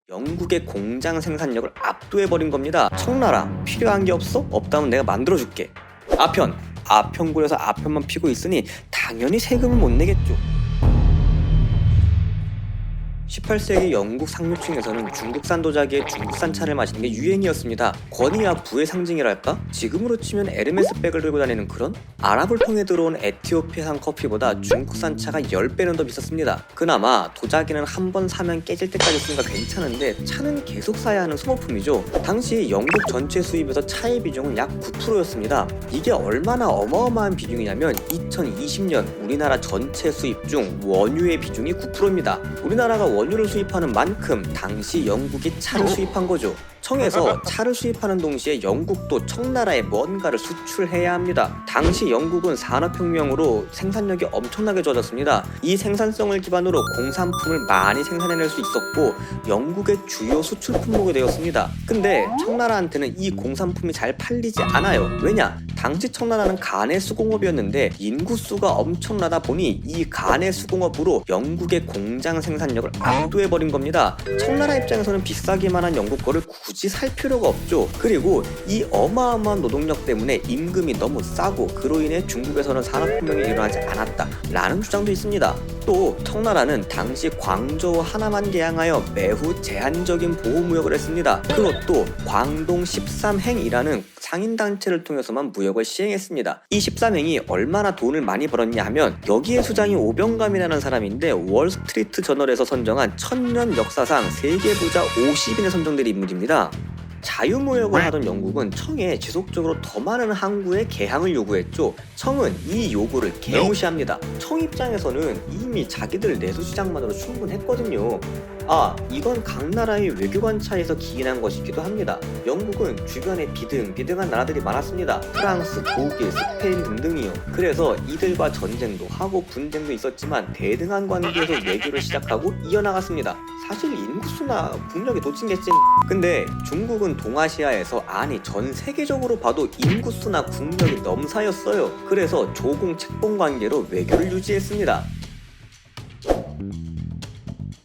영국의 공장 생산력을 압도해버린 겁니다. 청나라, 필요한 게 없어? 없다면 내가 만들어줄게. 아편구려서 아편만 피고 있으니 당연히 세금을 못 내겠죠. 18세기 영국 상류층에서는 중국산 도자기에 중국산 차를 마시는 게 유행이었습니다. 권위와 부의 상징이랄까? 지금으로 치면 에르메스 백을 들고 다니는 그런? 아랍을 통해 들어온 에티오피아산 커피보다 중국산 차가 10배는 더 비쌌습니다. 그나마 도자기는 한 번 사면 깨질 때까지 쓰니까 괜찮은데 차는 계속 사야 하는 소모품이죠. 당시 영국 전체 수입에서 차의 비중은 약 9%였습니다. 이게 얼마나 어마어마한 비중이냐면 2020년 우리나라 전체 수입 중 원유의 비중이 9%입니다. 우리나라가 원유를 수입하는 만큼 당시 영국이 차를 수입한 거죠. 청에서 차를 수입하는 동시에 영국도 청나라에 뭔가를 수출해야 합니다. 당시 영국은 산업혁명으로 생산력이 엄청나게 좋아졌습니다. 이 생산성을 기반으로 공산품을 많이 생산해낼 수 있었고 영국의 주요 수출 품목이 되었습니다. 근데 청나라한테는 이 공산품이 잘 팔리지 않아요. 왜냐? 당시 청나라는 간의 수공업이었는데 인구수가 엄청나다 보니 이 간의 수공업으로 영국의 공장 생산력을 압도해버린 겁니다. 청나라 입장에서는 비싸기만 한 영국 거를 굳이 살 필요가 없죠. 그리고 이 어마어마한 노동력 때문에 임금이 너무 싸고 그로 인해 중국에서는 산업혁명이 일어나지 않았다 라는 주장도 있습니다. 또 청나라는 당시 광저우 하나만 개항하여 매우 제한적인 보호무역을 했습니다. 그것도 광동 13행이라는 상인단체를 통해서만 무역을 시행했습니다. 이 13행이 얼마나 돈을 많이 벌었냐 하면 여기에 수장이 오병감이라는 사람인데 월스트리트 저널에서 선정한 1000년 역사상 세계 부자 50인에 선정된 인물입니다. 자유무역을 하던 영국은 청에 지속적으로 더 많은 항구의 개항을 요구했죠. 청은 이 요구를 개무시합니다. 청 입장에서는 이미 자기들 내수시장만으로 충분했거든요. 이건 각 나라의 외교관 차이에서 기인한 것이기도 합니다. 영국은 주변에 비등비등한 나라들이 많았습니다. 프랑스, 독일, 스페인 등등이요. 그래서 이들과 전쟁도 하고 분쟁도 있었지만 대등한 관계에서 외교를 시작하고 이어나갔습니다. 사실 인구수나 국력이 놓친겠지. 근데 중국은 동아시아에서 아니 전 세계적으로 봐도 인구수나 국력이 넘사였어요. 그래서 조공 책봉 관계로 외교를 유지했습니다.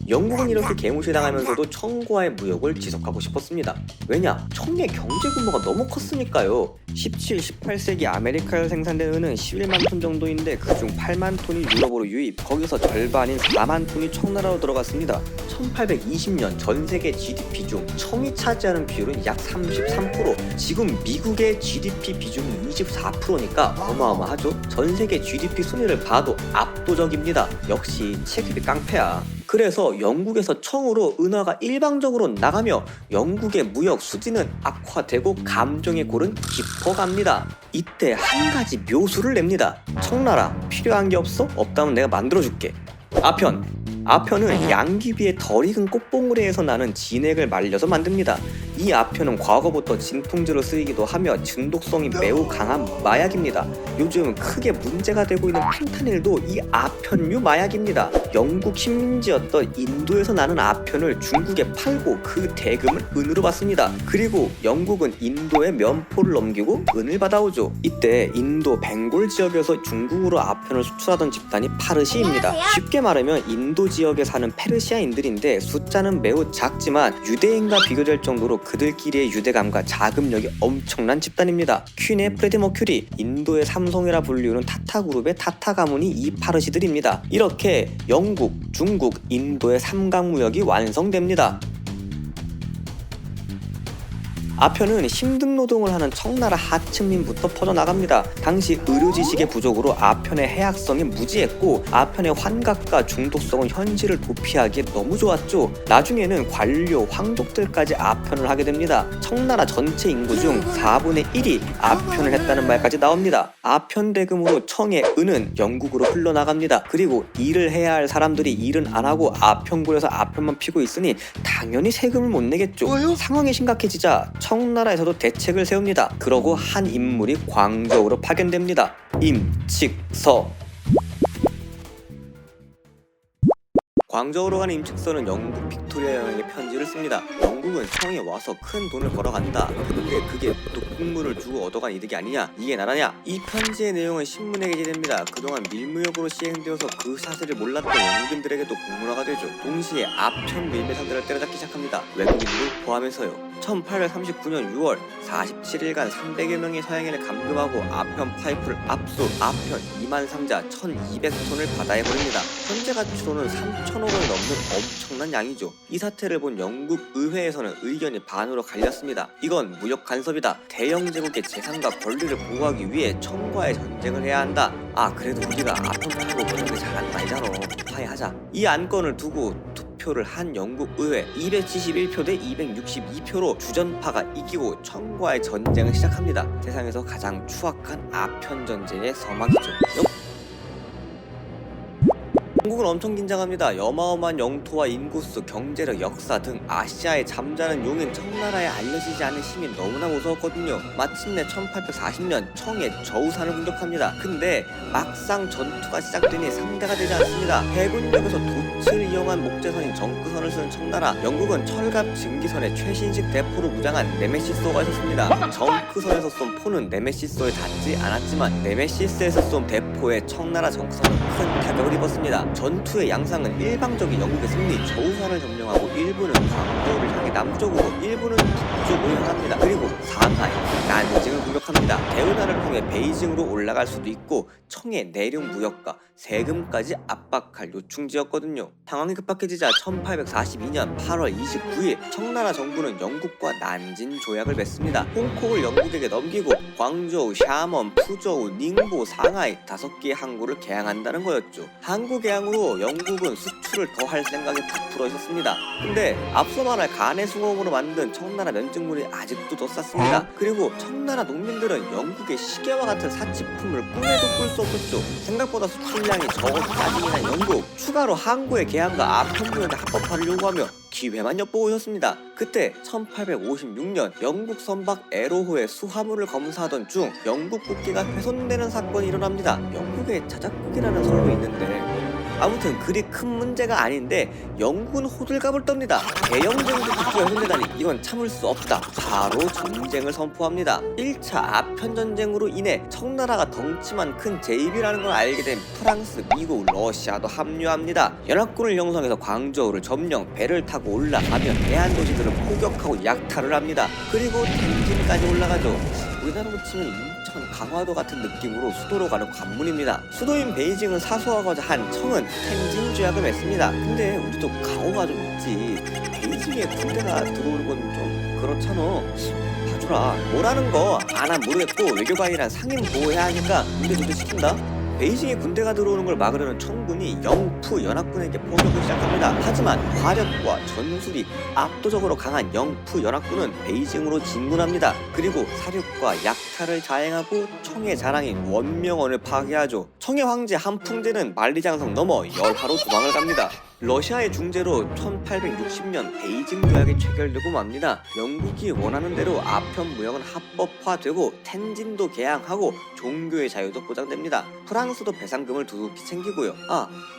영국은 이렇게 개무시당하면서도 청과의 무역을 지속하고 싶었습니다. 왜냐? 청의 경제 규모가 너무 컸으니까요. 17, 18세기 아메리카에서 생산된 은은 11만 톤 정도인데 그중 8만 톤이 유럽으로 유입, 거기서 절반인 4만 톤이 청나라로 들어갔습니다. 1820년 전 세계 GDP 중 청이 차지하는 비율은 약 33%, 지금 미국의 GDP 비중이 24%니까 어마어마하죠? 전 세계 GDP 순위를 봐도 압도적입니다. 역시 체급이 깡패야. 그래서 영국에서 청으로 은화가 일방적으로 나가며 영국의 무역 수지는 악화되고 감정의 골은 깊어갑니다. 이때 한 가지 묘수를 냅니다. 청나라, 필요한 게 없어? 없다면 내가 만들어줄게. 아편은 양귀비의 덜 익은 꽃봉오리에서 나는 진액을 말려서 만듭니다. 이 아편은 과거부터 진통제로 쓰이기도 하며 중독성이 매우 강한 마약입니다. 요즘 크게 문제가 되고 있는 펜타닐도 이 아편류 마약입니다. 영국 식민지였던 인도에서 나는 아편을 중국에 팔고 그 대금을 은으로 받습니다. 그리고 영국은 인도에 면포를 넘기고 은을 받아오죠. 이때 인도 벵골 지역에서 중국으로 아편을 수출하던 집단이 파르시입니다. 쉽게 말하면 인도 지역에 사는 페르시아인들인데 숫자는 매우 작지만 유대인과 비교될 정도로 그들끼리의 유대감과 자금력이 엄청난 집단입니다. 퀸의 프레디 머큐리, 인도의 삼성이라 불리우는 타타그룹의 타타 가문이 이 파르시들입니다. 이렇게 영국, 중국, 인도의 삼각무역이 완성됩니다. 아편은 힘든 노동을 하는 청나라 하층민부터 퍼져나갑니다. 당시 의료 지식의 부족으로 아편의 해악성이 무지했고 아편의 환각과 중독성은 현실을 도피하기에 너무 좋았죠. 나중에는 관료, 황족들까지 아편을 하게 됩니다. 청나라 전체 인구 중 4분의 1이 아편을 했다는 말까지 나옵니다. 아편 대금으로 청의 은은 영국으로 흘러나갑니다. 그리고 일을 해야 할 사람들이 일은 안 하고 아편구려서 아편만 피고 있으니 당연히 세금을 못 내겠죠. 상황이 심각해지자 청나라에서도 대책을 세웁니다. 그러고 한 인물이 광저우로 파견됩니다. 임칙서. 광저우로 가는 임칙선은 영국 빅토리아 여왕에게 편지를 씁니다. 영국은 청에 와서 큰 돈을 벌어간다. 근데 그게 독국물을 주고 얻어간 이득이 아니냐? 이게 나라냐? 이 편지의 내용은 신문에 게재됩니다. 그동안 밀무역으로 시행되어서 그 사실을 몰랐던 영국인들에게도 공문화가 되죠. 동시에 아편 밀매상들을 때려잡기 시작합니다. 외국인도 포함해서요. 1839년 6월 47일간 300여 명의 서양인을 감금하고 아편 파이프를 압수, 아편 2만 상자 1200톤을 바다에 버립니다. 현재 가치로는 3천억 원이 넘는 엄청난 양이죠. 이 사태를 본 영국 의회에서는 의견이 반으로 갈렸습니다. 이건 무역 간섭이다. 대영 제국의 재산과 권리를 보호하기 위해 청과의 전쟁을 해야 한다. 아, 그래도 우리가 아편 팔고 그런 게 잘한 거 아니잖아. 화해하자. 이 안건을 두고 투표를 한 영국 의회 271표 대 262표로 주전파가 이기고 청과의 전쟁을 시작합니다. 세상에서 가장 추악한 아편 전쟁의 서막이죠. 영국은 엄청 긴장합니다. 어마어마한 영토와 인구수, 경제력, 역사 등 아시아의 잠자는 용인 청나라에 알려지지 않은 힘이 너무나 무서웠거든요. 마침내 1840년 청의 저우산을 공격합니다. 근데 막상 전투가 시작되니 상대가 되지 않습니다. 해군력에서 돛을 이용한 목재선인 정크선을 쓰는 청나라, 영국은 철갑 증기선에 최신식 대포로 무장한 네메시스호가 있었습니다. 정크선에서 쏜 포는 네메시스호에 닿지 않았지만 네메시스에서 쏜 대포에 청나라 정크선은 큰 타격을 입었습니다. 전투의 양상은 일방적인 영국의 승리, 저우산을 점령하고 일부는 광저우를 향해 남쪽으로, 일부는 북쪽으로 향합니다. 그리고 상하이, 난징을 공격합니다. 대운하를 통해 베이징으로 올라갈 수도 있고 청의 내륙 무역과 세금까지 압박할 요충지였거든요. 상황이 급박해지자 1842년 8월 29일 청나라 정부는 영국과 난징 조약을 맺습니다. 홍콩을 영국에게 넘기고 광저우, 샤먼, 푸저우, 닝보, 상하이 5개의 항구를 개항한다는 거였죠. 항구 개항으로 영국은 수출을 더 할 생각이 부풀어 있었습니다. 근데 앞서 말할 간의 수공으로 만든 청나라 면직물이 아직도 더 쌌습니다. 그리고 청나라 농민들은 영국의 시계와 같은 사치품을 꿈에도 꿀 수 없었죠. 생각보다 수출량이 적어서 짜증이 난 영국, 추가로 항구의 개항과 아편 무역의 합법화를 요구하며 기회만 엿보고 있었습니다. 그때 1856년 영국 선박 에로호의 수화물을 검사하던 중 영국 국기가 훼손되는 사건이 일어납니다. 영국에 자작극이라는 설도 있는데 아무튼 그리 큰 문제가 아닌데 영국은 호들갑을 떱니다. 대영 제국의 국기가 훼손되다니 이건 참을 수 없다. 바로 전쟁을 선포합니다. 1차 아편 전쟁으로 인해 청나라가 덩치만 큰 제입이라는 걸 알게 된 프랑스, 미국, 러시아도 합류합니다. 연합군을 형성해서 광저우를 점령, 배를 타고 올라가면 대한 도시들을 포격하고 약탈을 합니다. 그리고 텐진까지 올라가죠. 우리나라로 치면 인천, 강화도 같은 느낌으로 수도로 가는 관문입니다. 수도인 베이징을 사수하고자 한 청은 텐진 조약을 맺습니다. 근데 우리도 가오가 좀 있지. 베이징에 군대가 들어오는 건 좀 그렇잖아. 봐주라. 뭐라는 거 안 모르겠고 외교관이랑 상임 보호해야 하니까 군대 조치시킨다. 베이징에 군대가 들어오는 걸 막으려는 청군이 영푸 연합군에게 포격을 시작합니다. 하지만 화력과 전술이 압도적으로 강한 영푸 연합군은 베이징으로 진군합니다. 그리고 사륙과 약탈을 자행하고 청의 자랑인 원명원을 파괴하죠. 청의 황제 한풍제는 만리장성 넘어 열화로 도망을 갑니다. 러시아의 중재로 1860년 베이징 조약이 체결되고 맙니다. 영국이 원하는 대로 아편 무역은 합법화되고 텐진도 개항하고 종교의 자유도 보장됩니다. 프랑스도 배상금을 두둑히 챙기고요.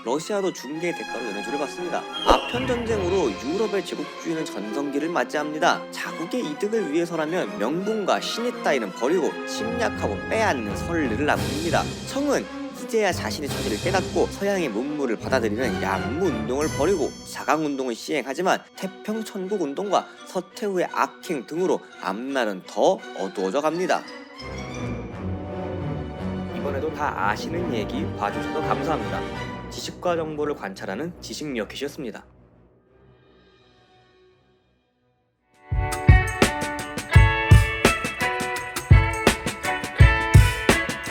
러시아도 중개의 대가로 연해주를 받습니다. 아편 전쟁으로 유럽의 제국주의는 전성기를 맞이합니다. 자국의 이득을 위해서라면 명분과 신의 따위는 버리고 침략하고 빼앗는 선리를 남깁니다. 청은 이제야 자신의 처지를 깨닫고 서양의 문물을 받아들이는 양무 운동을 벌이고 자강 운동을 시행하지만 태평 천국 운동과 서태후의 악행 등으로 앞날은 더 어두워져 갑니다. 이번에도 다 아시는 얘기 봐주셔서 감사합니다. 지식과 정보를 관찰하는 지식미어캣이었습니다.